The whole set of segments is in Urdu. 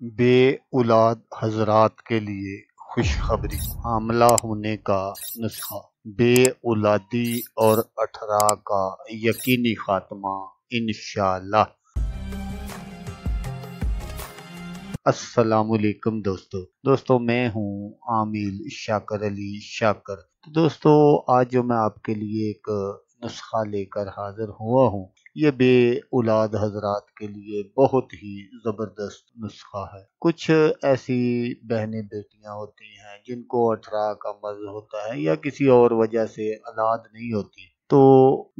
بے اولاد حضرات کے لیے خوشخبری، حاملہ ہونے کا نسخہ، بے اولادی اور اٹھرا کا یقینی خاتمہ انشاءاللہ۔ السلام علیکم دوستو میں ہوں عامل شاکر علی شاکر۔ تو دوستو آج جو میں آپ کے لیے ایک نسخہ لے کر حاضر ہوا ہوں، یہ بے اولاد حضرات کے لیے بہت ہی زبردست نسخہ ہے۔ کچھ ایسی بہنیں بیٹیاں ہوتی ہیں جن کو اٹھرا کا مرض ہوتا ہے یا کسی اور وجہ سے اولاد نہیں ہوتی، تو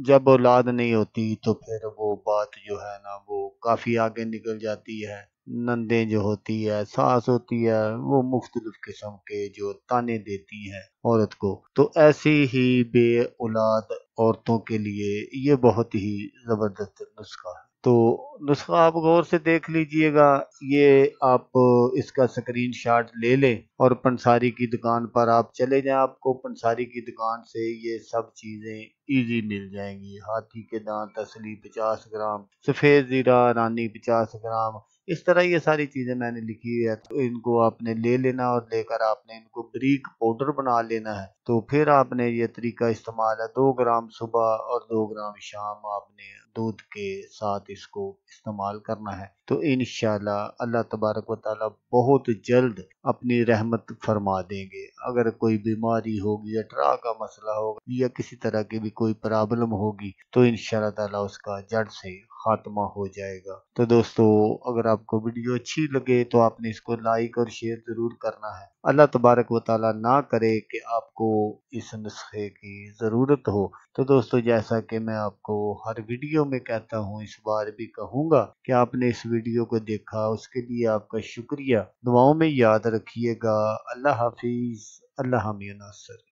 جب اولاد نہیں ہوتی تو پھر وہ بات جو ہے نا وہ کافی آگے نکل جاتی ہے۔ نندیں جو ہوتی ہے، ساس ہوتی ہے، وہ مختلف قسم کے جو تانے دیتی ہیں عورت کو، تو ایسی ہی بے اولاد عورتوں کے لیے یہ بہت ہی زبردست نسخہ ہے۔ تو نسخہ آپ غور سے دیکھ لیجئے گا، یہ آپ اس کا سکرین شاٹ لے لیں اور پنساری کی دکان پر آپ چلے جائیں، آپ کو پنساری کی دکان سے یہ سب چیزیں ایزی مل جائیں گی۔ ہاتھی کے دانت اصلی 50 گرام، سفید زیرہ رانی 50 گرام، اس طرح یہ ساری چیزیں میں نے لکھی ہے۔ تو ان کو آپ نے لے لینا اور لے کر آپ نے ان کو بریک پاؤڈر بنا لینا ہے۔ تو پھر آپ نے یہ طریقہ استعمال ہے، 2 گرام صبح اور 2 گرام شام آپ نے دودھ کے ساتھ اس کو استعمال کرنا ہے۔ تو انشاءاللہ اللہ تبارک و تعالی بہت جلد اپنی رحمت فرما دیں گے۔ اگر کوئی بیماری ہوگی، اٹھرا کا مسئلہ ہوگا یا کسی طرح کی بھی کوئی پرابلم ہوگی تو انشاءاللہ تعالی اس کا جڑ سے خاتمہ ہو جائے گا۔ تو دوستو اگر آپ کو ویڈیو اچھی لگے تو آپ نے اس کو لائک اور شیئر ضرور کرنا ہے۔ اللہ تبارک و تعالی نہ کرے کہ آپ کو اس نسخے کی ضرورت ہو، تو دوستو جیسا کہ میں آپ کو ہر ویڈیو میں کہتا ہوں، اس بار بھی کہوں گا کہ آپ نے اس ویڈیو کو دیکھا، اس کے لیے آپ کا شکریہ۔ دعاؤں میں یاد رکھیے گا۔ اللہ حافظ۔ اللہ حامی و ناصر۔